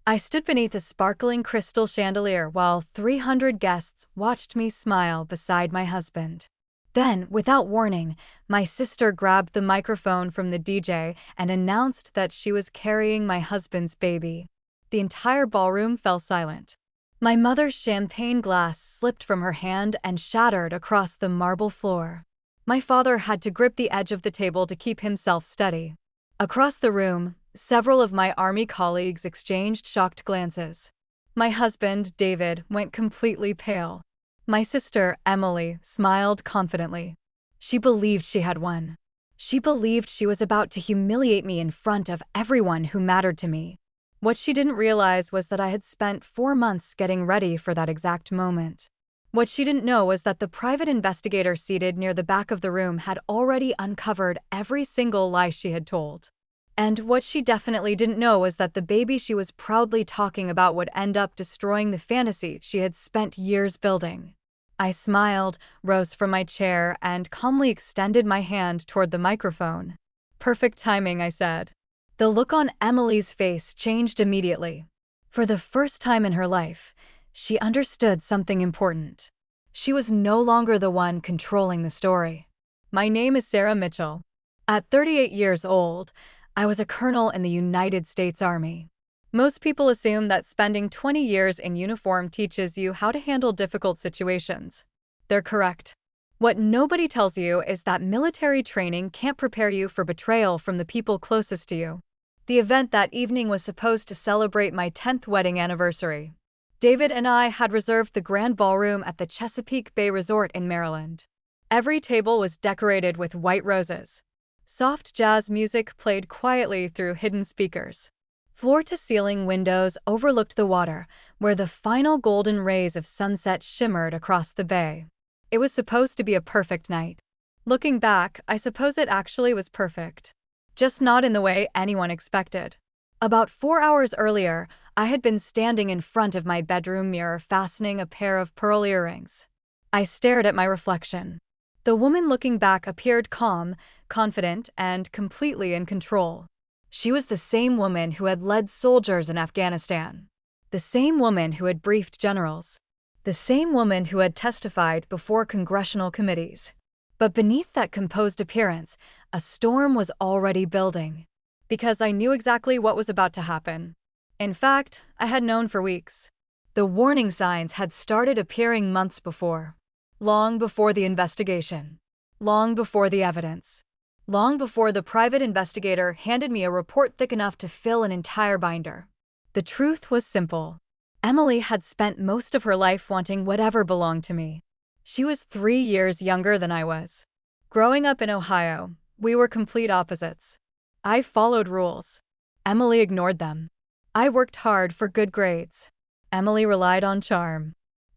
I stood beneath a sparkling crystal chandelier while 300 guests watched me smile beside my husband. Then, without warning, my sister grabbed the microphone from the DJ and announced that she was carrying my husband's baby. The entire ballroom fell silent. My mother's champagne glass slipped from her hand and shattered across the marble floor. My father had to grip the edge of the table to keep himself steady. Across the room, several of my army colleagues exchanged shocked glances. My husband, David, went completely pale. My sister, Emily, smiled confidently. She believed she had won. She believed she was about to humiliate me in front of everyone who mattered to me. What she didn't realize was that I had spent 4 months getting ready for that exact moment. What she didn't know was that the private investigator seated near the back of the room had already uncovered every single lie she had told. And what she definitely didn't know was that the baby she was proudly talking about would end up destroying the fantasy she had spent years building. I smiled, rose from my chair, and calmly extended my hand toward the microphone. "Perfect timing," I said. The look on Emily's face changed immediately. For the first time in her life, she understood something important. She was no longer the one controlling the story. My name is Sarah Mitchell. At 38 years old, I was a colonel in the United States Army. Most people assume that spending 20 years in uniform teaches you how to handle difficult situations. They're correct. What nobody tells you is that military training can't prepare you for betrayal from the people closest to you. The event that evening was supposed to celebrate my 10th wedding anniversary. David and I had reserved the grand ballroom at the Chesapeake Bay Resort in Maryland. Every table was decorated with white roses. Soft jazz music played quietly through hidden speakers. Floor-to-ceiling windows overlooked the water, where the final golden rays of sunset shimmered across the bay. It was supposed to be a perfect night. Looking back, I suppose it actually was perfect. Just not in the way anyone expected. About 4 hours earlier, I had been standing in front of my bedroom mirror fastening a pair of pearl earrings. I stared at my reflection. The woman looking back appeared calm, confident, and completely in control. She was the same woman who had led soldiers in Afghanistan. The same woman who had briefed generals. The same woman who had testified before congressional committees. But beneath that composed appearance, a storm was already building. Because I knew exactly what was about to happen. In fact, I had known for weeks. The warning signs had started appearing months before. Long before the investigation. Long before the evidence. Long before the private investigator handed me a report thick enough to fill an entire binder. The truth was simple. Emily had spent most of her life wanting whatever belonged to me. She was 3 years younger than I was. Growing up in Ohio, we were complete opposites. I followed rules. Emily ignored them. I worked hard for good grades. Emily relied on charm.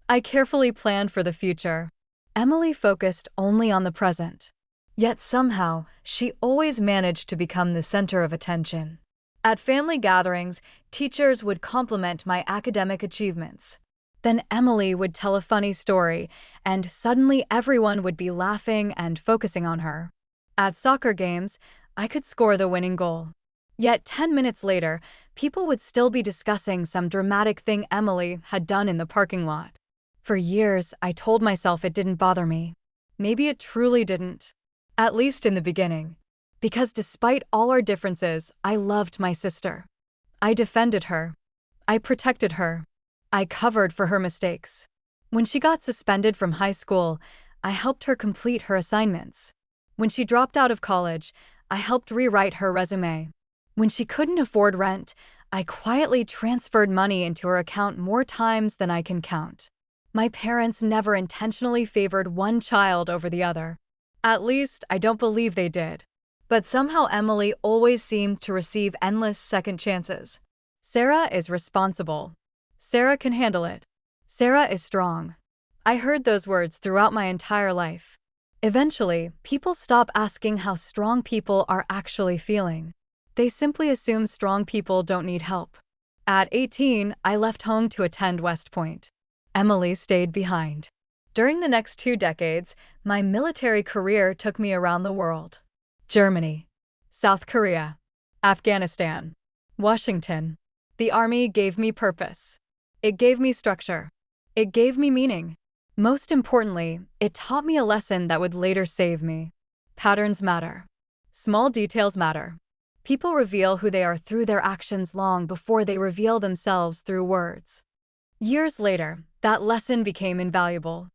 I carefully planned for the future. Emily focused only on the present. Yet somehow, she always managed to become the center of attention. At family gatherings, teachers would compliment my academic achievements. Then Emily would tell a funny story, and suddenly everyone would be laughing and focusing on her. At soccer games, I could score the winning goal. Yet 10 minutes later, people would still be discussing some dramatic thing Emily had done in the parking lot. For years, I told myself it didn't bother me. Maybe it truly didn't. At least in the beginning. Because despite all our differences, I loved my sister. I defended her. I protected her. I covered for her mistakes. When she got suspended from high school, I helped her complete her assignments. When she dropped out of college, I helped rewrite her resume. When she couldn't afford rent, I quietly transferred money into her account more times than I can count. My parents never intentionally favored one child over the other. At least, I don't believe they did. But somehow Emily always seemed to receive endless second chances. Sarah is responsible. Sarah can handle it. Sarah is strong. I heard those words throughout my entire life. Eventually, people stop asking how strong people are actually feeling. They simply assume strong people don't need help. At 18, I left home to attend West Point. Emily stayed behind. During the next 2 decades, my military career took me around the world. Germany, South Korea, Afghanistan, Washington. The army gave me purpose. It gave me structure. It gave me meaning. Most importantly, it taught me a lesson that would later save me. Patterns matter. Small details matter. People reveal who they are through their actions long before they reveal themselves through words. Years later, that lesson became invaluable.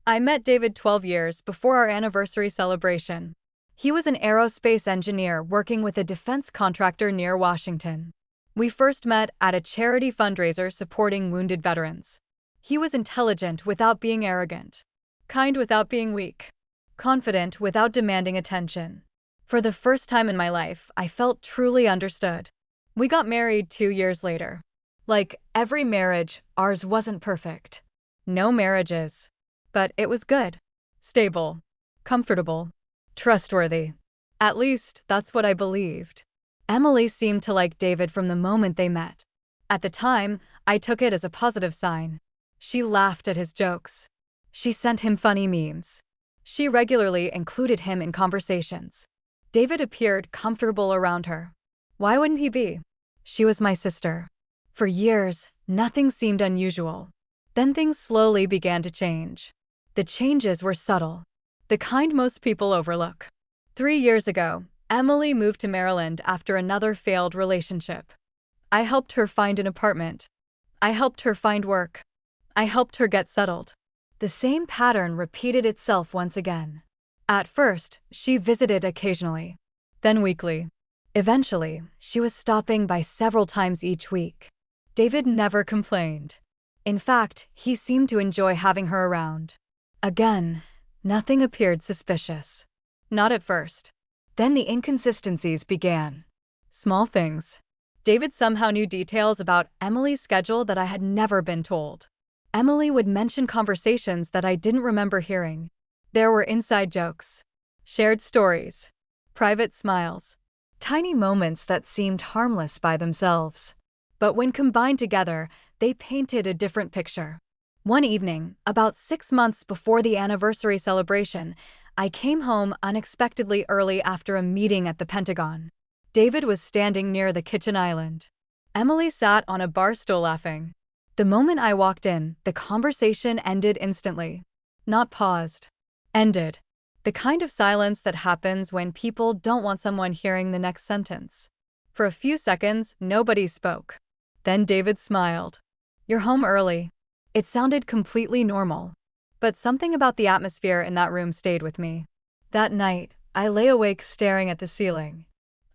I met David 12 years before our anniversary celebration. He was an aerospace engineer working with a defense contractor near Washington. We first met at a charity fundraiser supporting wounded veterans. He was intelligent without being arrogant, kind without being weak, confident without demanding attention. For the first time in my life, I felt truly understood. We got married 2 years later. Like every marriage, ours wasn't perfect. No marriage is. But it was good, stable, comfortable, trustworthy. At least, that's what I believed. Emily seemed to like David from the moment they met. At the time, I took it as a positive sign. She laughed at his jokes. She sent him funny memes. She regularly included him in conversations. David appeared comfortable around her. Why wouldn't he be? She was my sister. For years, nothing seemed unusual. Then things slowly began to change. The changes were subtle, the kind most people overlook. 3 years ago, Emily moved to Maryland after another failed relationship. I helped her find an apartment. I helped her find work. I helped her get settled. The same pattern repeated itself once again. At first, she visited occasionally, then weekly. Eventually, she was stopping by several times each week. David never complained. In fact, he seemed to enjoy having her around. Again, nothing appeared suspicious. Not at first. Then the inconsistencies began. Small things. David somehow knew details about Emily's schedule that I had never been told. Emily would mention conversations that I didn't remember hearing. There were inside jokes, shared stories, private smiles, tiny moments that seemed harmless by themselves. But when combined together, they painted a different picture. One evening, about 6 months before the anniversary celebration, I came home unexpectedly early after a meeting at the Pentagon. David was standing near the kitchen island. Emily sat on a bar stool laughing. The moment I walked in, the conversation ended instantly. Not paused. Ended. The kind of silence that happens when people don't want someone hearing the next sentence. For a few seconds, nobody spoke. Then David smiled. "You're home early." It sounded completely normal. But something about the atmosphere in that room stayed with me. That night, I lay awake staring at the ceiling.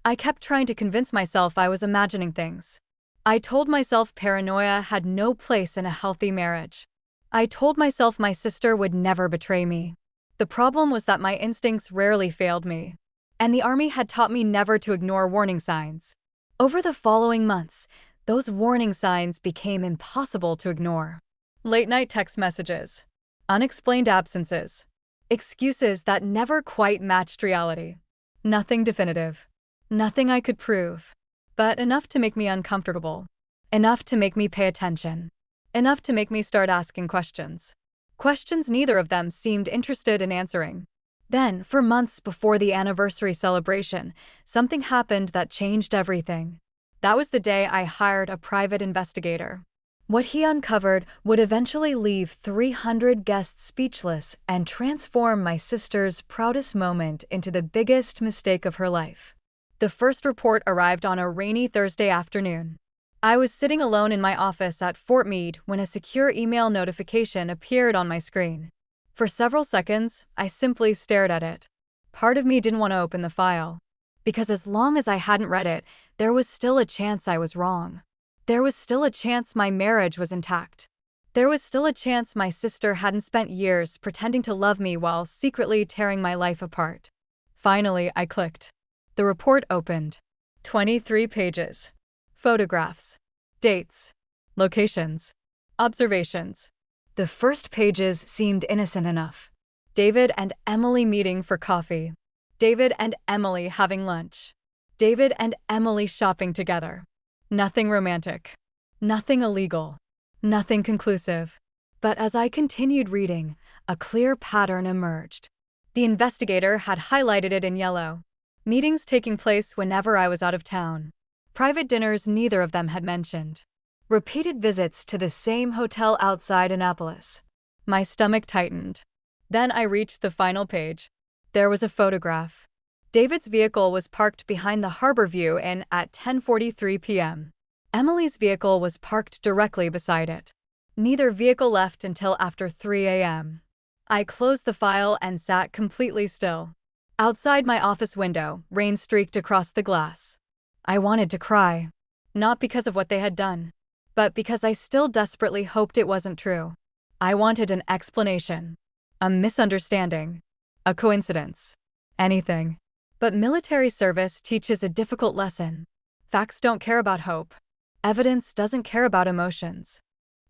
I kept trying to convince myself I was imagining things. I told myself paranoia had no place in a healthy marriage. I told myself my sister would never betray me. The problem was that my instincts rarely failed me. And the army had taught me never to ignore warning signs. Over the following months, those warning signs became impossible to ignore. Late-night text messages. Unexplained absences. Excuses that never quite matched reality. Nothing definitive. Nothing I could prove. But enough to make me uncomfortable. Enough to make me pay attention. Enough to make me start asking questions. Questions neither of them seemed interested in answering. Then, for months before the anniversary celebration, something happened that changed everything. That was the day I hired a private investigator. What he uncovered would eventually leave 300 guests speechless and transform my sister's proudest moment into the biggest mistake of her life. The first report arrived on a rainy Thursday afternoon. I was sitting alone in my office at Fort Meade when a secure email notification appeared on my screen. For several seconds, I simply stared at it. Part of me didn't want to open the file. Because as long as I hadn't read it, there was still a chance I was wrong. There was still a chance my marriage was intact. There was still a chance my sister hadn't spent years pretending to love me while secretly tearing my life apart. Finally, I clicked. The report opened. 23 pages. Photographs, dates, locations, observations. The first pages seemed innocent enough. David and Emily meeting for coffee. David and Emily having lunch. David and Emily shopping together. Nothing romantic. Nothing illegal. Nothing conclusive. But as I continued reading, a clear pattern emerged. The investigator had highlighted it in yellow. Meetings taking place whenever I was out of town. Private dinners neither of them had mentioned. Repeated visits to the same hotel outside Annapolis. My stomach tightened. Then I reached the final page. There was a photograph. David's vehicle was parked behind the Harbor View Inn at 10:43 p.m. Emily's vehicle was parked directly beside it. Neither vehicle left until after 3 a.m. I closed the file and sat completely still. Outside my office window, rain streaked across the glass. I wanted to cry. Not because of what they had done, but because I still desperately hoped it wasn't true. I wanted an explanation. A misunderstanding. A coincidence. Anything. But military service teaches a difficult lesson. Facts don't care about hope. Evidence doesn't care about emotions.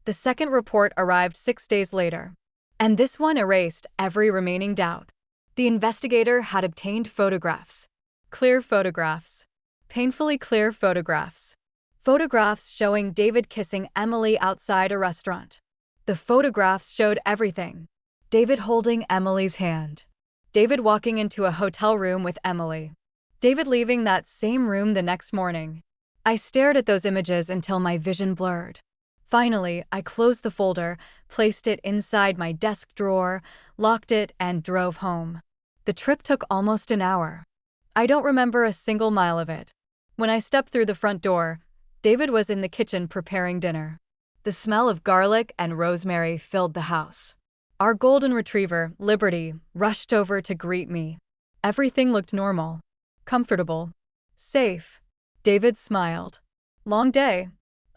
The second report arrived 6 days later, and this one erased every remaining doubt. The investigator had obtained photographs. Clear photographs. Painfully clear photographs. Photographs showing David kissing Emily outside a restaurant. The photographs showed everything. David holding Emily's hand. David walking into a hotel room with Emily. David leaving that same room the next morning. I stared at those images until my vision blurred. Finally, I closed the folder, placed it inside my desk drawer, locked it, and drove home. The trip took almost an hour. I don't remember a single mile of it. When I stepped through the front door, David was in the kitchen preparing dinner. The smell of garlic and rosemary filled the house. Our golden retriever, Liberty, rushed over to greet me. Everything looked normal, comfortable, safe. David smiled. Long day.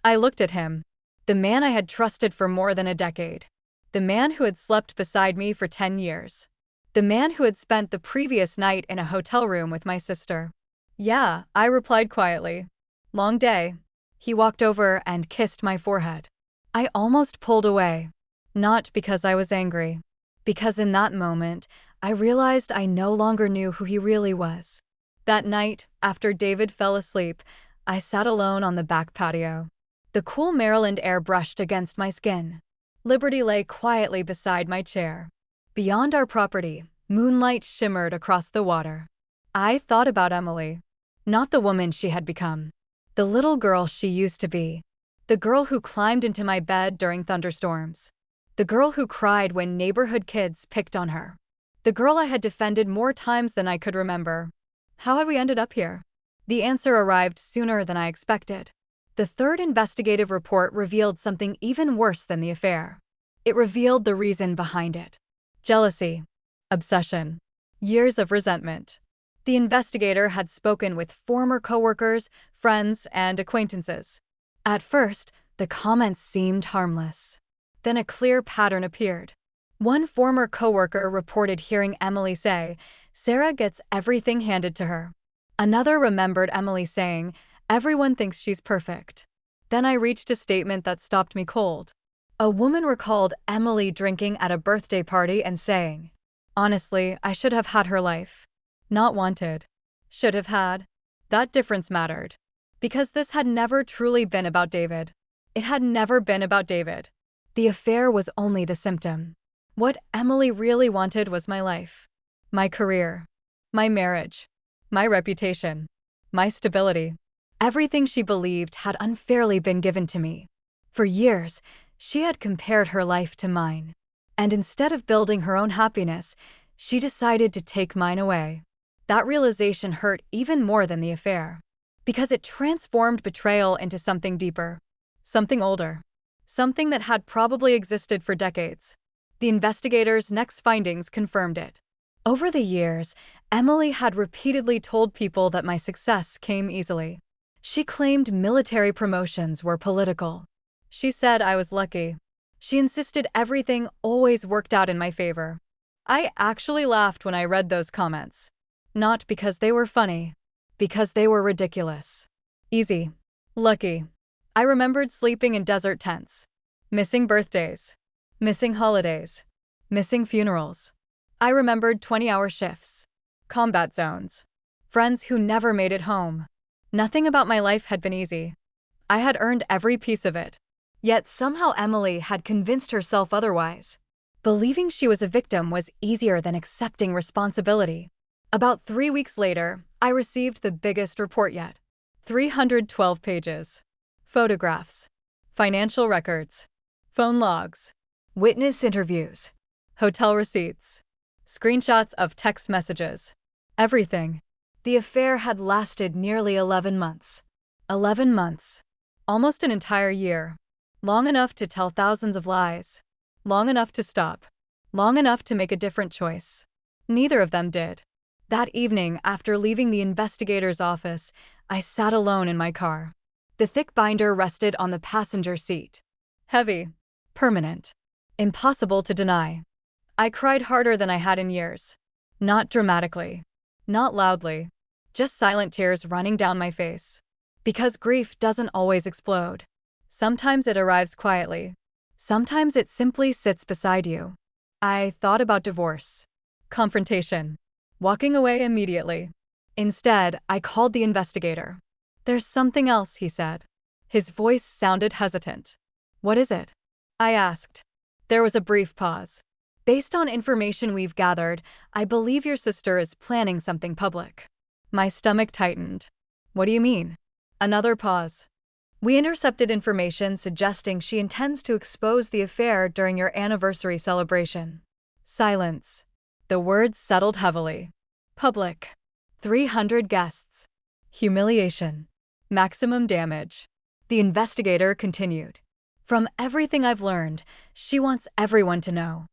I looked at him. The man I had trusted for more than a decade. The man who had slept beside me for 10 years. The man who had spent the previous night in a hotel room with my sister. Yeah, I replied quietly. Long day. He walked over and kissed my forehead. I almost pulled away. Not because I was angry. Because in that moment, I realized I no longer knew who he really was. That night, after David fell asleep, I sat alone on the back patio. The cool Maryland air brushed against my skin. Liberty lay quietly beside my chair. Beyond our property, moonlight shimmered across the water. I thought about Emily. Not the woman she had become. The little girl she used to be. The girl who climbed into my bed during thunderstorms. The girl who cried when neighborhood kids picked on her. The girl I had defended more times than I could remember. How had we ended up here? The answer arrived sooner than I expected. The third investigative report revealed something even worse than the affair. It revealed the reason behind it. Jealousy. Obsession. Years of resentment. The investigator had spoken with former coworkers, friends, and acquaintances. At first, the comments seemed harmless. Then a clear pattern appeared. One former coworker reported hearing Emily say, "Sarah gets everything handed to her." Another remembered Emily saying, "Everyone thinks she's perfect." Then I reached a statement that stopped me cold. A woman recalled Emily drinking at a birthday party and saying, "Honestly, I should have had her life." Not wanted. Should have had. That difference mattered. Because this had never truly been about David. It had never been about David. The affair was only the symptom. What Emily really wanted was my life. My career. My marriage. My reputation. My stability. Everything she believed had unfairly been given to me. For years, she had compared her life to mine. And instead of building her own happiness, she decided to take mine away. That realization hurt even more than the affair. Because it transformed betrayal into something deeper. Something older. Something that had probably existed for decades. The investigators' next findings confirmed it. Over the years, Emily had repeatedly told people that my success came easily. She claimed military promotions were political. She said I was lucky. She insisted everything always worked out in my favor. I actually laughed when I read those comments. Not because they were funny. Because they were ridiculous. Easy. Lucky. I remembered sleeping in desert tents. Missing birthdays. Missing holidays. Missing funerals. I remembered 20-hour shifts. Combat zones. Friends who never made it home. Nothing about my life had been easy. I had earned every piece of it. Yet somehow Emily had convinced herself otherwise. Believing she was a victim was easier than accepting responsibility. About 3 weeks later, I received the biggest report yet. 312 pages. Photographs. financial records, phone logs, witness interviews, hotel receipts, screenshots of text messages. Everything. The affair had lasted nearly 11 months. 11 months. Almost an entire year. Long enough to tell thousands of lies. Long enough to stop. Long enough to make a different choice. Neither of them did. That evening, after leaving the investigator's office, I sat alone in my car. The thick binder rested on the passenger seat. Heavy. Permanent. Impossible to deny. I cried harder than I had in years. Not dramatically. Not loudly. Just silent tears running down my face. Because grief doesn't always explode. Sometimes it arrives quietly. Sometimes it simply sits beside you. I thought about divorce. Confrontation. Walking away immediately. Instead, I called the investigator. "There's something else," he said. His voice sounded hesitant. "What is it?" I asked. There was a brief pause. "Based on information we've gathered, I believe your sister is planning something public." My stomach tightened. "What do you mean?" Another pause. "We intercepted information suggesting she intends to expose the affair during your anniversary celebration." Silence. The words settled heavily. Public. 300 guests. Humiliation. Maximum damage. The investigator continued. "From everything I've learned, she wants everyone to know."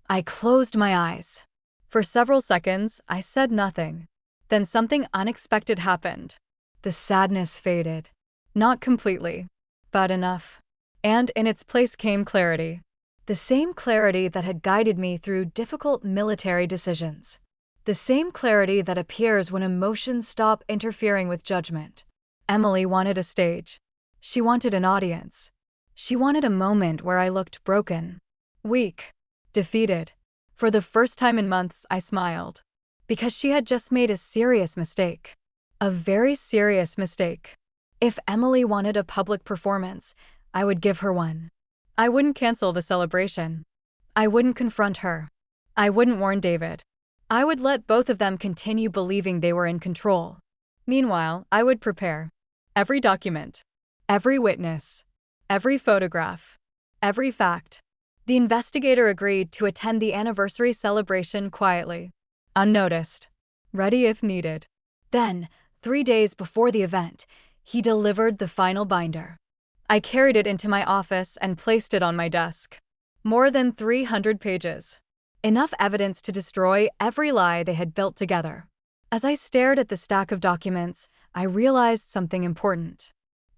I closed my eyes. For several seconds, I said nothing. Then something unexpected happened. The sadness faded. Not completely, but enough. And in its place came clarity. The same clarity that had guided me through difficult military decisions. The same clarity that appears when emotions stop interfering with judgment. Emily wanted a stage. She wanted an audience. She wanted a moment where I looked broken, weak, defeated. For the first time in months, I smiled. Because she had just made a serious mistake. A very serious mistake. If Emily wanted a public performance, I would give her one. I wouldn't cancel the celebration. I wouldn't confront her. I wouldn't warn David. I would let both of them continue believing they were in control. Meanwhile, I would prepare. Every document. Every witness. Every photograph. Every fact. The investigator agreed to attend the anniversary celebration quietly. Unnoticed. Ready if needed. Then, 3 days before the event, he delivered the final binder. I carried it into my office and placed it on my desk. More than 300 pages. Enough evidence to destroy every lie they had built together. As I stared at the stack of documents, I realized something important.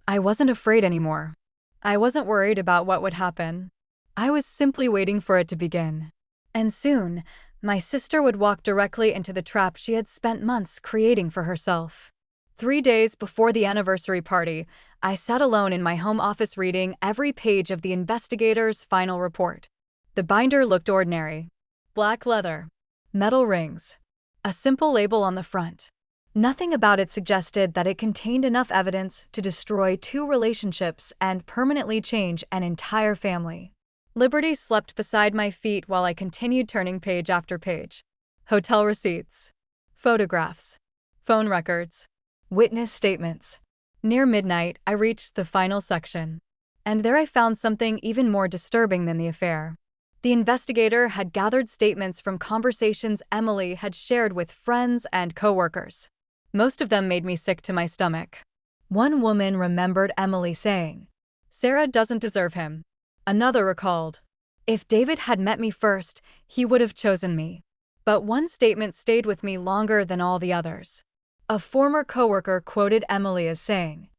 I wasn't afraid anymore. I wasn't worried about what would happen. I was simply waiting for it to begin. And soon, my sister would walk directly into the trap she had spent months creating for herself. 3 days before the anniversary party, I sat alone in my home office reading every page of the investigator's final report. The binder looked ordinary. Black leather. Metal rings. A simple label on the front. Nothing about it suggested that it contained enough evidence to destroy 2 relationships and permanently change an entire family. Liberty slept beside my feet while I continued turning page after page. Hotel receipts. Photographs. Phone records. Witness statements. Near midnight, I reached the final section. And there I found something even more disturbing than the affair. The investigator had gathered statements from conversations Emily had shared with friends and coworkers. Most of them made me sick to my stomach. One woman remembered Emily saying, "Sarah doesn't deserve him." Another recalled, "If David had met me first, he would have chosen me." But one statement stayed with me longer than all the others. A former coworker quoted Emily as saying,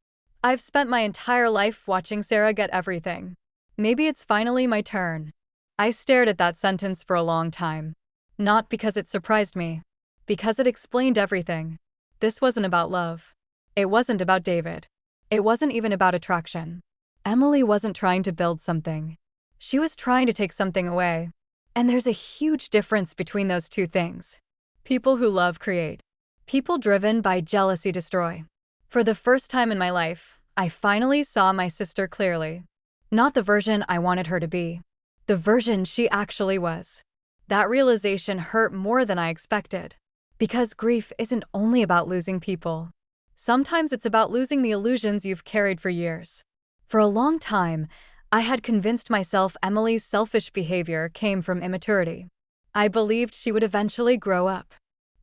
"I've spent my entire life watching Sarah get everything. Maybe it's finally my turn." I stared at that sentence for a long time. Not because it surprised me. Because it explained everything. This wasn't about love. It wasn't about David. It wasn't even about attraction. Emily wasn't trying to build something. She was trying to take something away. And there's a huge difference between those two things. People who love create. People driven by jealousy destroy. For the first time in my life, I finally saw my sister clearly. Not the version I wanted her to be. The version she actually was. That realization hurt more than I expected. Because grief isn't only about losing people. Sometimes it's about losing the illusions you've carried for years. For a long time, I had convinced myself Emily's selfish behavior came from immaturity. I believed she would eventually grow up,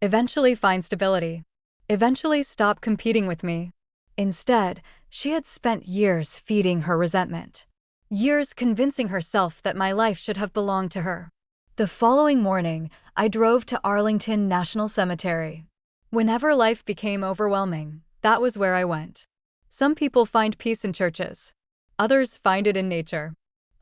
eventually find stability, eventually stop competing with me. Instead, she had spent years feeding her resentment, years convincing herself that my life should have belonged to her. The following morning, I drove to Arlington National Cemetery. Whenever life became overwhelming, that was where I went. Some people find peace in churches. Others find it in nature.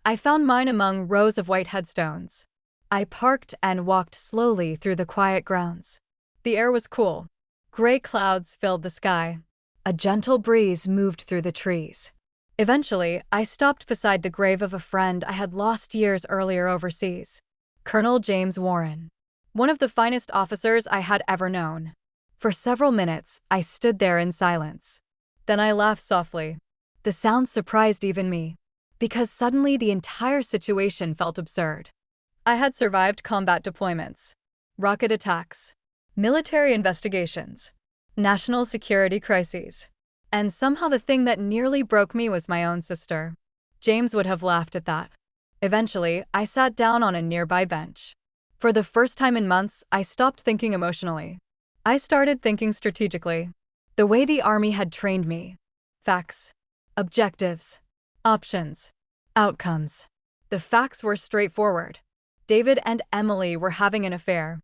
I found mine among rows of white headstones. I parked and walked slowly through the quiet grounds. The air was cool. Gray clouds filled the sky. A gentle breeze moved through the trees. Eventually, I stopped beside the grave of a friend I had lost years earlier overseas. Colonel James Warren, one of the finest officers I had ever known. For several minutes, I stood there in silence. Then I laughed softly. The sound surprised even me, because suddenly the entire situation felt absurd. I had survived combat deployments, rocket attacks, military investigations, national security crises, and somehow the thing that nearly broke me was my own sister. James would have laughed at that. Eventually, I sat down on a nearby bench. For the first time in months, I stopped thinking emotionally. I started thinking strategically. The way the Army had trained me. Facts. Objectives. Options. Outcomes. The facts were straightforward. David and Emily were having an affair.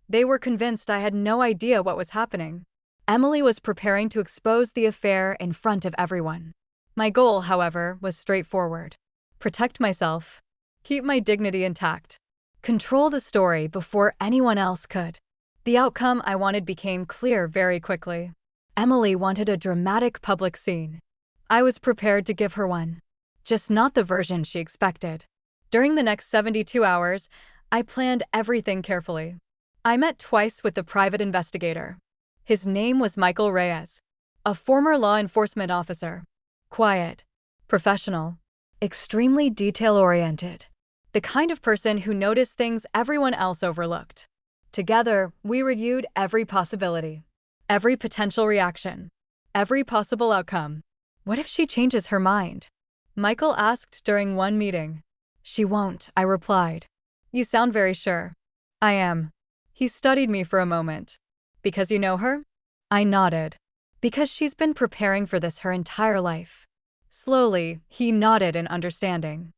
They were convinced I had no idea what was happening. Emily was preparing to expose the affair in front of everyone. My goal, however, was straightforward. Protect myself. Keep my dignity intact. Control the story before anyone else could. The outcome I wanted became clear very quickly. Emily wanted a dramatic public scene. I was prepared to give her one. Just not the version she expected. During the next 72 hours, I planned everything carefully. I met twice with the private investigator. His name was Michael Reyes, a former law enforcement officer. Quiet, professional, extremely detail-oriented. The kind of person who noticed things everyone else overlooked. Together, we reviewed every possibility, every potential reaction, every possible outcome. What if she changes her mind? Michael asked during one meeting. She won't, I replied. You sound very sure. I am. He studied me for a moment. Because you know her? I nodded. Because she's been preparing for this her entire life. Slowly, he nodded in understanding.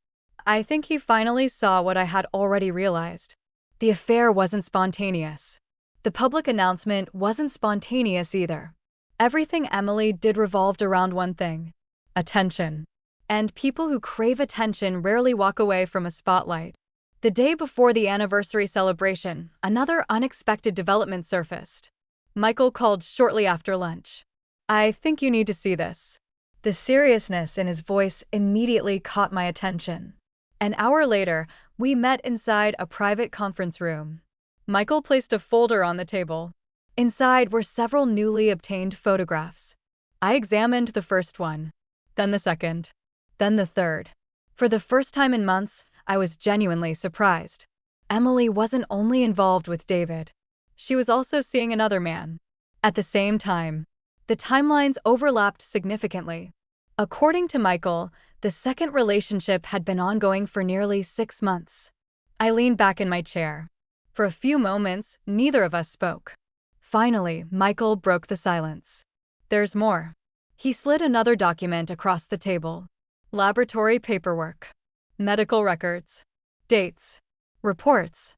I think he finally saw what I had already realized. The affair wasn't spontaneous. The public announcement wasn't spontaneous either. Everything Emily did revolved around one thing: attention. And people who crave attention rarely walk away from a spotlight. The day before the anniversary celebration, another unexpected development surfaced. Michael called shortly after lunch. I think you need to see this. The seriousness in his voice immediately caught my attention. An hour later, we met inside a private conference room. Michael placed a folder on the table. Inside were several newly obtained photographs. I examined the first one, then the second, then the third. For the first time in months, I was genuinely surprised. Emily wasn't only involved with David. She was also seeing another man. At the same time, the timelines overlapped significantly. According to Michael, the second relationship had been ongoing for nearly 6 months. I leaned back in my chair. For a few moments, neither of us spoke. Finally, Michael broke the silence. There's more. He slid another document across the table. Laboratory paperwork. Medical records. Dates. Reports.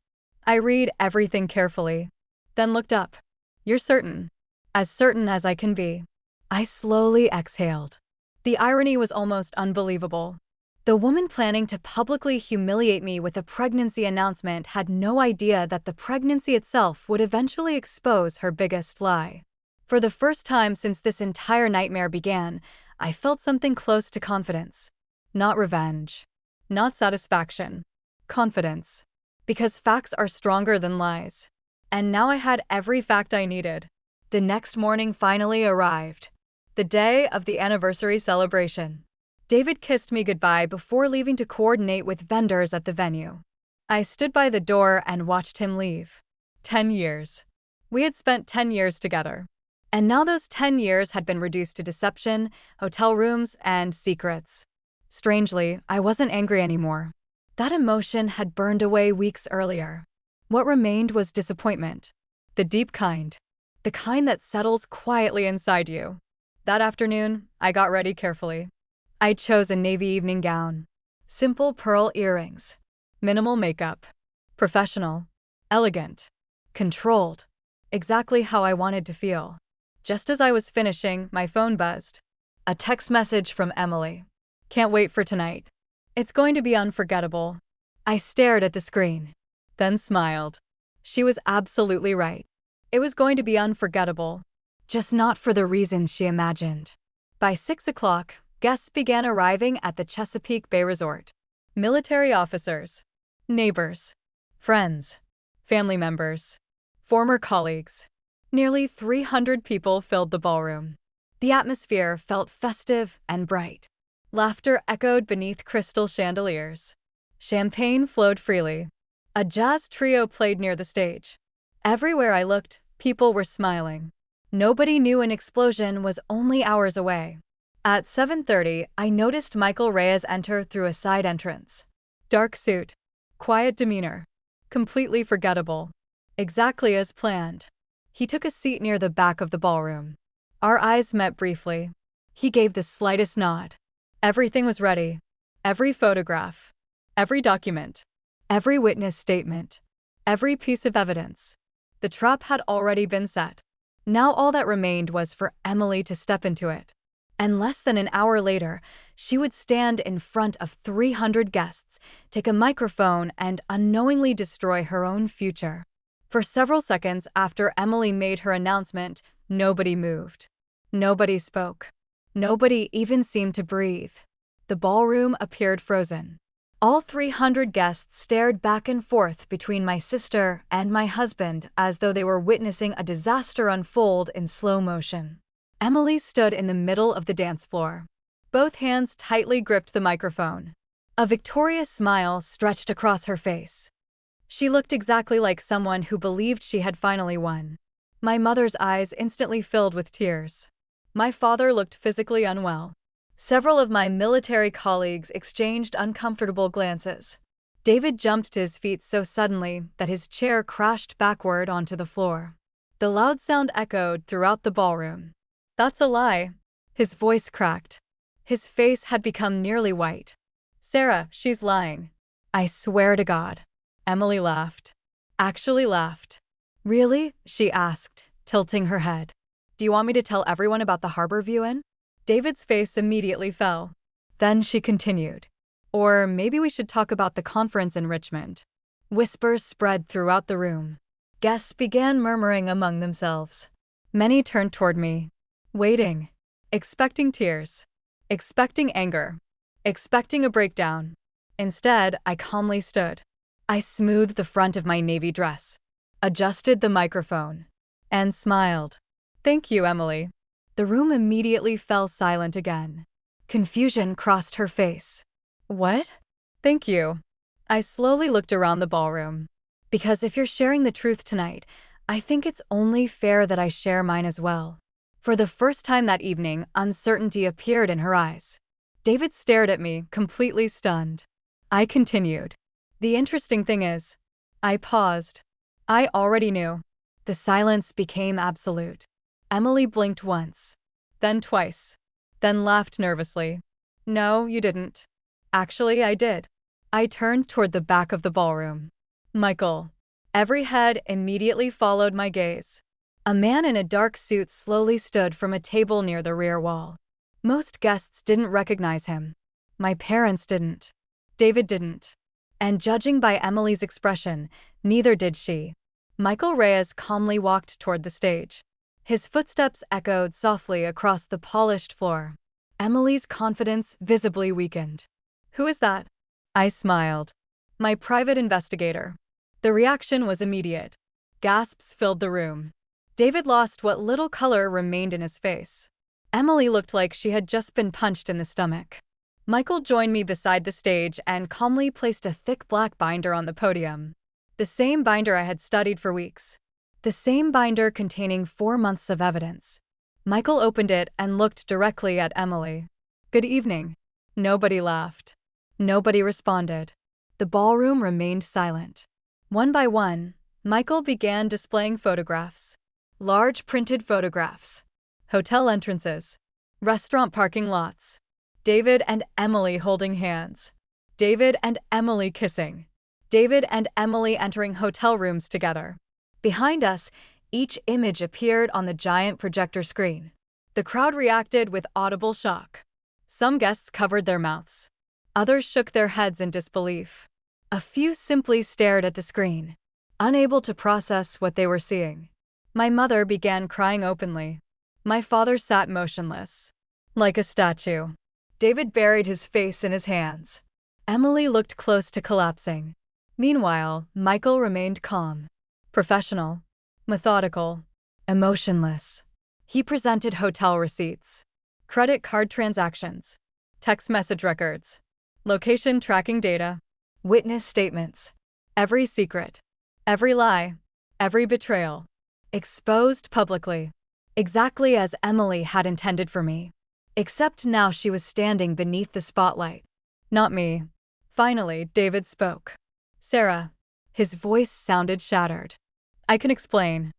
I read everything carefully, then looked up. You're certain? As certain as I can be. I slowly exhaled. The irony was almost unbelievable. The woman planning to publicly humiliate me with a pregnancy announcement had no idea that the pregnancy itself would eventually expose her biggest lie. For the first time since this entire nightmare began, I felt something close to confidence. Not revenge. Not satisfaction. Confidence. Because facts are stronger than lies. And now I had every fact I needed. The next morning finally arrived. The day of the anniversary celebration. David kissed me goodbye before leaving to coordinate with vendors at the venue. I stood by the door and watched him leave. 10 years. We had spent 10 years together. And now those 10 years had been reduced to deception, hotel rooms, and secrets. Strangely, I wasn't angry anymore. That emotion had burned away weeks earlier. What remained was disappointment. The deep kind. The kind that settles quietly inside you. That afternoon, I got ready carefully. I chose a navy evening gown. Simple pearl earrings. Minimal makeup. Professional. Elegant. Controlled. Exactly how I wanted to feel. Just as I was finishing, my phone buzzed. A text message from Emily. Can't wait for tonight. It's going to be unforgettable. I stared at the screen, then smiled. She was absolutely right. It was going to be unforgettable, just not for the reasons she imagined. By 6 o'clock, guests began arriving at the Chesapeake Bay Resort. Military officers, neighbors, friends, family members, former colleagues. Nearly 300 people filled the ballroom. The atmosphere felt festive and bright. Laughter echoed beneath crystal chandeliers. Champagne flowed freely. A jazz trio played near the stage. Everywhere I looked, people were smiling. Nobody knew an explosion was only hours away. At 7:30, I noticed Michael Reyes enter through a side entrance. Dark suit. Quiet demeanor. Completely forgettable. Exactly as planned. He took a seat near the back of the ballroom. Our eyes met briefly. He gave the slightest nod. Everything was ready. Every photograph. Every document. Every witness statement. Every piece of evidence. The trap had already been set. Now all that remained was for Emily to step into it. And less than an hour later, she would stand in front of 300 guests, take a microphone, and unknowingly destroy her own future. For several seconds after Emily made her announcement, nobody moved. Nobody spoke. Nobody even seemed to breathe. The ballroom appeared frozen. All 300 guests stared back and forth between my sister and my husband as though they were witnessing a disaster unfold in slow motion. Emily stood in the middle of the dance floor. Both hands tightly gripped the microphone. A victorious smile stretched across her face. She looked exactly like someone who believed she had finally won. My mother's eyes instantly filled with tears. My father looked physically unwell. Several of my military colleagues exchanged uncomfortable glances. David jumped to his feet so suddenly that his chair crashed backward onto the floor. The loud sound echoed throughout the ballroom. "That's a lie." His voice cracked. His face had become nearly white. "Sarah, she's lying." "I swear to God." Emily laughed. Actually laughed. "Really?" she asked, tilting her head. "Do you want me to tell everyone about the harbor view-in?" David's face immediately fell. Then she continued. "Or maybe we should talk about the conference in Richmond." Whispers spread throughout the room. Guests began murmuring among themselves. Many turned toward me, waiting, expecting tears, expecting anger, expecting a breakdown. Instead, I calmly stood. I smoothed the front of my navy dress, adjusted the microphone, and smiled. "Thank you, Emily." The room immediately fell silent again. Confusion crossed her face. "What?" "Thank you." I slowly looked around the ballroom. "Because if you're sharing the truth tonight, I think it's only fair that I share mine as well." For the first time that evening, uncertainty appeared in her eyes. David stared at me, completely stunned. I continued. "The interesting thing is..." I paused. I already knew. The silence became absolute. Emily blinked once, then twice, then laughed nervously. "No, you didn't." "Actually, I did." I turned toward the back of the ballroom. "Michael." Every head immediately followed my gaze. A man in a dark suit slowly stood from a table near the rear wall. Most guests didn't recognize him. My parents didn't. David didn't. And judging by Emily's expression, neither did she. Michael Reyes calmly walked toward the stage. His footsteps echoed softly across the polished floor. Emily's confidence visibly weakened. "Who is that?" I smiled. "My private investigator." The reaction was immediate. Gasps filled the room. David lost what little color remained in his face. Emily looked like she had just been punched in the stomach. Michael joined me beside the stage and calmly placed a thick black binder on the podium. The same binder I had studied for weeks. The same binder containing 4 months of evidence. Michael opened it and looked directly at Emily. "Good evening." Nobody laughed. Nobody responded. The ballroom remained silent. One by one, Michael began displaying photographs. Large printed photographs. Hotel entrances. Restaurant parking lots. David and Emily holding hands. David and Emily kissing. David and Emily entering hotel rooms together. Behind us, each image appeared on the giant projector screen. The crowd reacted with audible shock. Some guests covered their mouths. Others shook their heads in disbelief. A few simply stared at the screen, unable to process what they were seeing. My mother began crying openly. My father sat motionless, like a statue. David buried his face in his hands. Emily looked close to collapsing. Meanwhile, Michael remained calm, professional, methodical, emotionless. He presented hotel receipts, credit card transactions, text message records, location tracking data, witness statements, every secret, every lie, every betrayal, exposed publicly, exactly as Emily had intended for me. Except now she was standing beneath the spotlight. Not me. Finally, David spoke. Sarah. His voice sounded shattered. I can explain.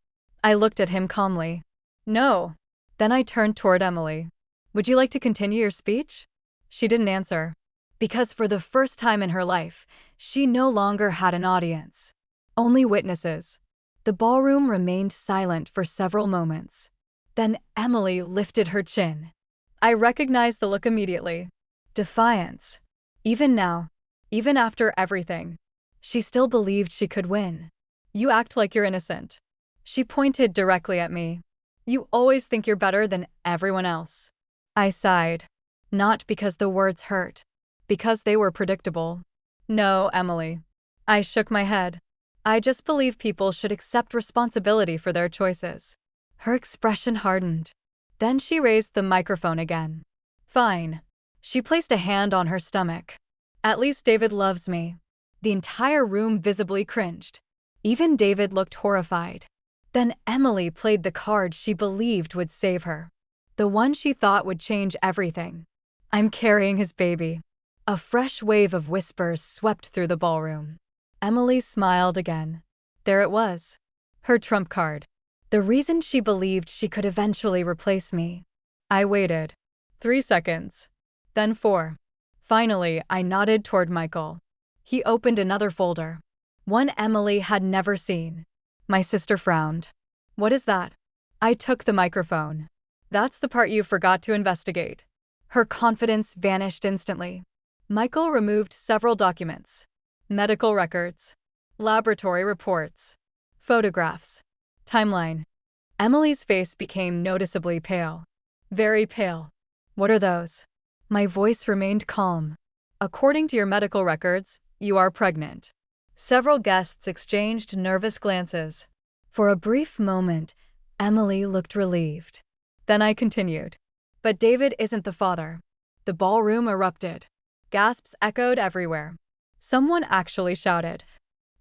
I looked at him calmly. No. Then I turned toward Emily. Would you like to continue your speech? She didn't answer. Because for the first time in her life, she no longer had an audience. Only witnesses. The ballroom remained silent for several moments. Then Emily lifted her chin. I recognized the look immediately. Defiance. Even now, even after everything, she still believed she could win. You act like you're innocent. She pointed directly at me. You always think you're better than everyone else. I sighed. Not because the words hurt, because they were predictable. No, Emily. I shook my head. I just believe people should accept responsibility for their choices. Her expression hardened. Then she raised the microphone again. Fine. She placed a hand on her stomach. At least David loves me. The entire room visibly cringed. Even David looked horrified. Then Emily played the card she believed would save her. The one she thought would change everything. I'm carrying his baby. A fresh wave of whispers swept through the ballroom. Emily smiled again. There it was. Her trump card. The reason she believed she could eventually replace me. I waited. 3 seconds. Then 4. Finally, I nodded toward Michael. He opened another folder. One Emily had never seen. My sister frowned. What is that? I took the microphone. That's the part you forgot to investigate. Her confidence vanished instantly. Michael removed several documents. Medical records. Laboratory reports. Photographs. Timeline. Emily's face became noticeably pale. Very pale. What are those? My voice remained calm. According to your medical records, you are pregnant. Several guests exchanged nervous glances. For a brief moment, Emily looked relieved. Then I continued. But David isn't the father. The ballroom erupted. Gasps echoed everywhere. Someone actually shouted,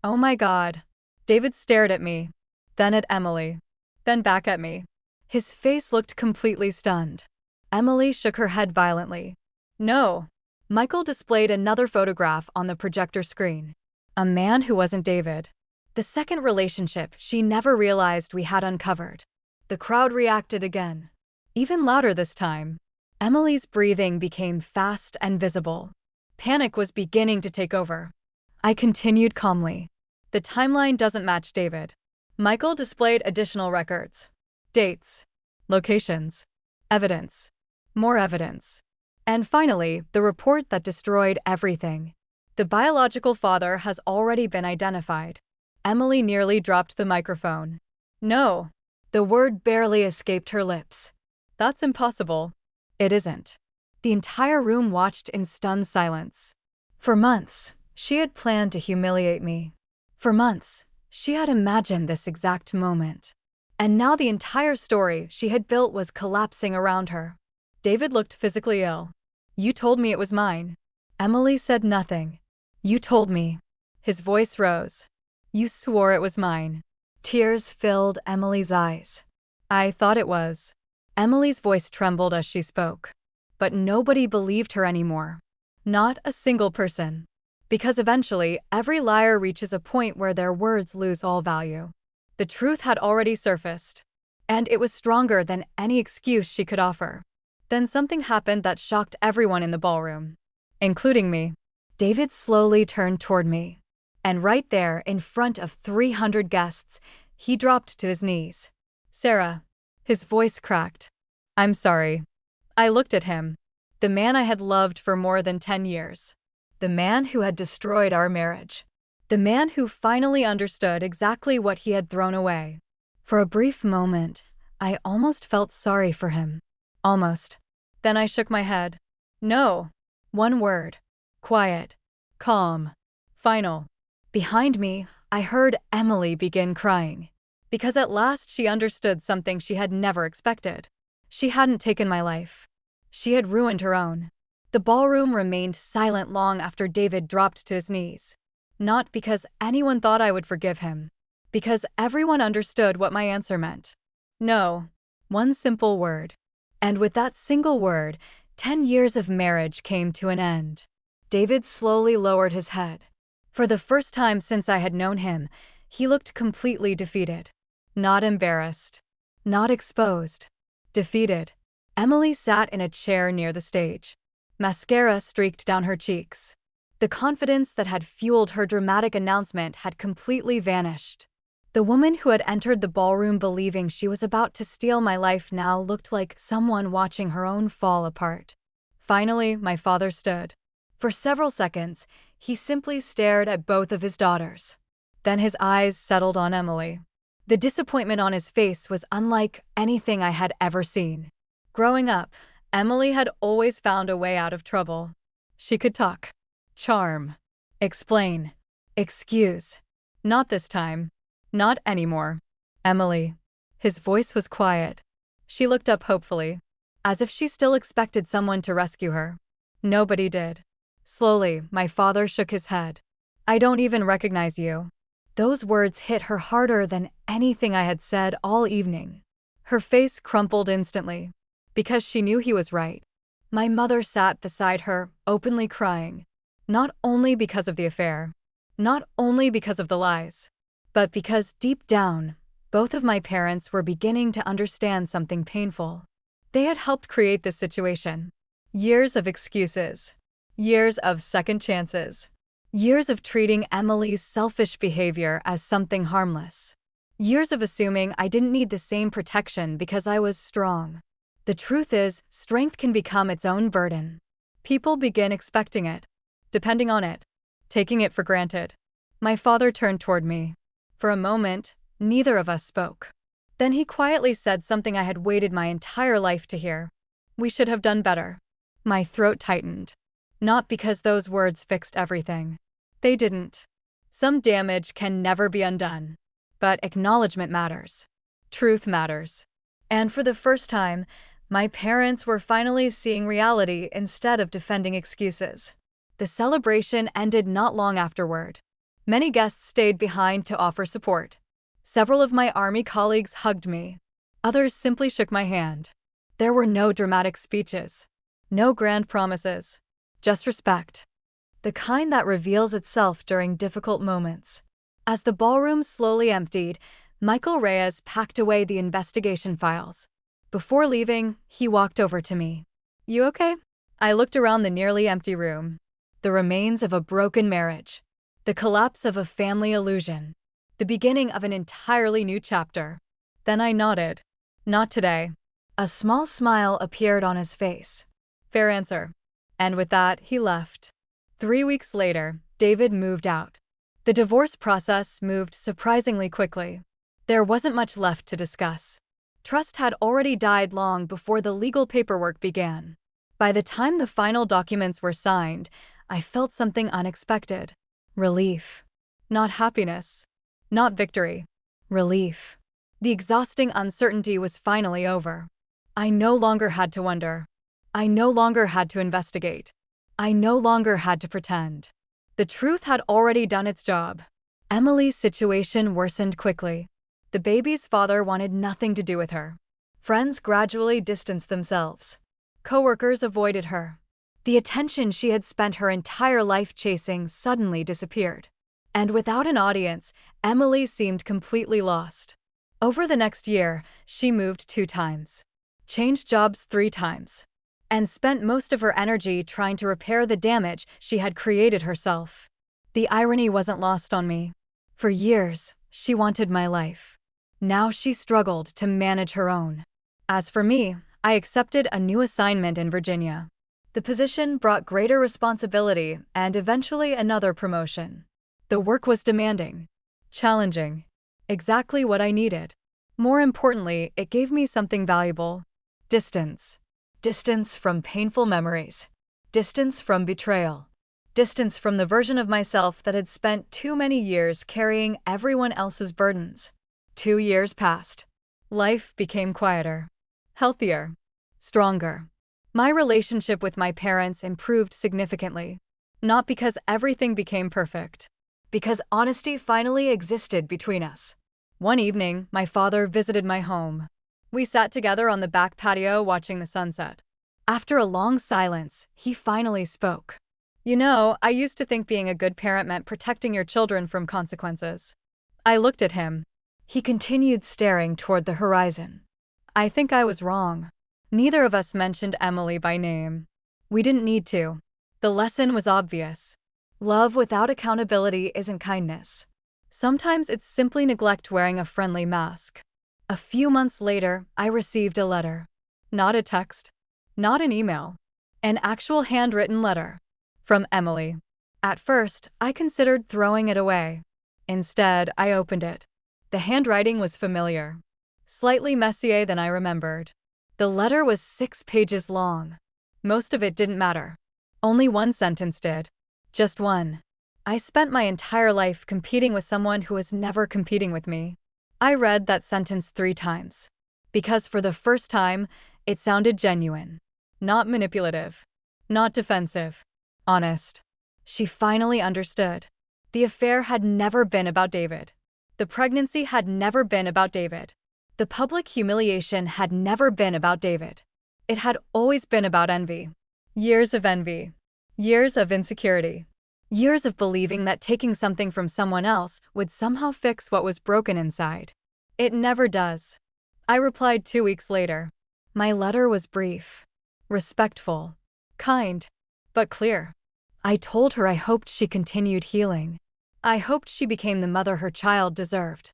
"Oh my God." David stared at me, then at Emily, then back at me. His face looked completely stunned. Emily shook her head violently. No. Michael displayed another photograph on the projector screen. A man who wasn't David. The second relationship she never realized we had uncovered. The crowd reacted again. Even louder this time. Emily's breathing became fast and visible. Panic was beginning to take over. I continued calmly. The timeline doesn't match David. Michael displayed additional records. Dates. Locations. Evidence. More evidence. And finally, the report that destroyed everything. The biological father has already been identified. Emily nearly dropped the microphone. No. The word barely escaped her lips. That's impossible. It isn't. The entire room watched in stunned silence. For months, she had planned to humiliate me. For months, she had imagined this exact moment. And now the entire story she had built was collapsing around her. David looked physically ill. You told me it was mine. Emily said nothing. You told me. His voice rose. You swore it was mine. Tears filled Emily's eyes. I thought it was. Emily's voice trembled as she spoke. But nobody believed her anymore. Not a single person. Because eventually, every liar reaches a point where their words lose all value. The truth had already surfaced, and it was stronger than any excuse she could offer. Then something happened that shocked everyone in the ballroom, including me. David slowly turned toward me, and right there, in front of 300 guests, he dropped to his knees. "Sarah." His voice cracked. "I'm sorry." I looked at him. The man I had loved for more than 10 years. The man who had destroyed our marriage. The man who finally understood exactly what he had thrown away. For a brief moment, I almost felt sorry for him. Almost. Then I shook my head. No. One word. Quiet. Calm. Final. Behind me, I heard Emily begin crying. Because at last she understood something she had never expected. She hadn't taken my life. She had ruined her own. The ballroom remained silent long after David dropped to his knees. Not because anyone thought I would forgive him. Because everyone understood what my answer meant. No. One simple word. And with that single word, 10 years of marriage came to an end. David slowly lowered his head. For the first time since I had known him, he looked completely defeated. Not embarrassed. Not exposed. Defeated. Emily sat in a chair near the stage. Mascara streaked down her cheeks. The confidence that had fueled her dramatic announcement had completely vanished. The woman who had entered the ballroom believing she was about to steal my life now looked like someone watching her own fall apart. Finally, my father stood. For several seconds, he simply stared at both of his daughters. Then his eyes settled on Emily. The disappointment on his face was unlike anything I had ever seen. Growing up, Emily had always found a way out of trouble. She could talk, charm, explain, excuse. Not this time. Not anymore. Emily. His voice was quiet. She looked up hopefully, as if she still expected someone to rescue her. Nobody did. Slowly, my father shook his head. "I don't even recognize you." Those words hit her harder than anything I had said all evening. Her face crumpled instantly, because she knew he was right. My mother sat beside her, openly crying. Not only because of the affair, not only because of the lies, but because deep down, both of my parents were beginning to understand something painful. They had helped create this situation. Years of excuses. Years of second chances. Years of treating Emily's selfish behavior as something harmless. Years of assuming I didn't need the same protection because I was strong. The truth is, strength can become its own burden. People begin expecting it, depending on it, taking it for granted. My father turned toward me. For a moment, neither of us spoke. Then he quietly said something I had waited my entire life to hear. "We should have done better." My throat tightened. Not because those words fixed everything. They didn't. Some damage can never be undone. But acknowledgement matters. Truth matters. And for the first time, my parents were finally seeing reality instead of defending excuses. The celebration ended not long afterward. Many guests stayed behind to offer support. Several of my army colleagues hugged me. Others simply shook my hand. There were no dramatic speeches. No grand promises. Just respect. The kind that reveals itself during difficult moments. As the ballroom slowly emptied, Michael Reyes packed away the investigation files. Before leaving, he walked over to me. "You okay?" I looked around the nearly empty room. The remains of a broken marriage. The collapse of a family illusion. The beginning of an entirely new chapter. Then I nodded. "Not today." A small smile appeared on his face. "Fair answer." And with that, he left. 3 weeks later, David moved out. The divorce process moved surprisingly quickly. There wasn't much left to discuss. Trust had already died long before the legal paperwork began. By the time the final documents were signed, I felt something unexpected. Relief. Not happiness. Not victory. Relief. The exhausting uncertainty was finally over. I no longer had to wonder. I no longer had to investigate. I no longer had to pretend. The truth had already done its job. Emily's situation worsened quickly. The baby's father wanted nothing to do with her. Friends gradually distanced themselves. Coworkers avoided her. The attention she had spent her entire life chasing suddenly disappeared. And without an audience, Emily seemed completely lost. Over the next year, she moved 2 times, changed jobs 3 times, and spent most of her energy trying to repair the damage she had created herself. The irony wasn't lost on me. For years, she wanted my life. Now she struggled to manage her own. As for me, I accepted a new assignment in Virginia. The position brought greater responsibility and eventually another promotion. The work was demanding, challenging, exactly what I needed. More importantly, it gave me something valuable: distance. Distance from painful memories. Distance from betrayal. Distance from the version of myself that had spent too many years carrying everyone else's burdens. 2 years passed. Life became quieter, healthier, stronger. My relationship with my parents improved significantly. Not because everything became perfect, because honesty finally existed between us. One evening, my father visited my home. We sat together on the back patio watching the sunset. After a long silence, he finally spoke. "You know, I used to think being a good parent meant protecting your children from consequences." I looked at him. He continued staring toward the horizon. I think I was wrong. Neither of us mentioned Emily by name. We didn't need to. The lesson was obvious. Love without accountability isn't kindness. Sometimes it's simply neglect wearing a friendly mask. A few months later, I received a letter. Not a text. Not an email. An actual handwritten letter. From Emily. At first, I considered throwing it away. Instead, I opened it. The handwriting was familiar. Slightly messier than I remembered. The letter was 6 pages long. Most of it didn't matter. Only one sentence did. Just one. I spent my entire life competing with someone who was never competing with me. I read that sentence 3 times. Because for the first time, it sounded genuine. Not manipulative. Not defensive. Honest. She finally understood. The affair had never been about David. The pregnancy had never been about David. The public humiliation had never been about David. It had always been about envy. Years of envy. Years of insecurity. Years of believing that taking something from someone else would somehow fix what was broken inside. It never does. I replied 2 weeks later. My letter was brief, respectful, kind, but clear. I told her I hoped she continued healing. I hoped she became the mother her child deserved.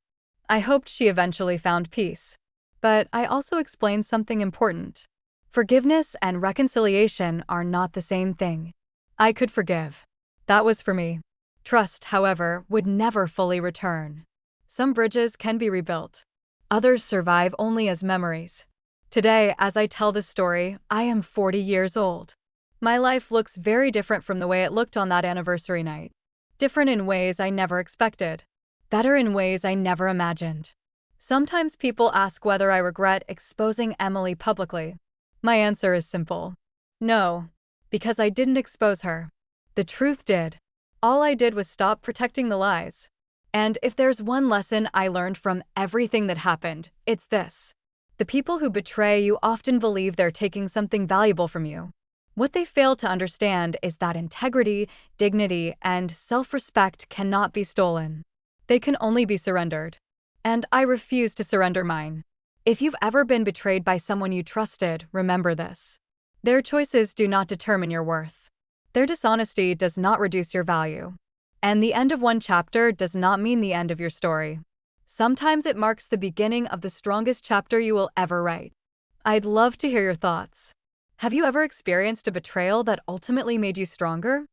I hoped she eventually found peace. But I also explained something important. Forgiveness and reconciliation are not the same thing. I could forgive. That was for me. Trust, however, would never fully return. Some bridges can be rebuilt. Others survive only as memories. Today, as I tell this story, I am 40 years old. My life looks very different from the way it looked on that anniversary night. Different in ways I never expected. Better in ways I never imagined. Sometimes people ask whether I regret exposing Emily publicly. My answer is simple. No, because I didn't expose her. The truth did. All I did was stop protecting the lies. And if there's one lesson I learned from everything that happened, it's this. The people who betray you often believe they're taking something valuable from you. What they fail to understand is that integrity, dignity, and self-respect cannot be stolen. They can only be surrendered. And I refuse to surrender mine. If you've ever been betrayed by someone you trusted, remember this. Their choices do not determine your worth. Their dishonesty does not reduce your value. And the end of one chapter does not mean the end of your story. Sometimes it marks the beginning of the strongest chapter you will ever write. I'd love to hear your thoughts. Have you ever experienced a betrayal that ultimately made you stronger?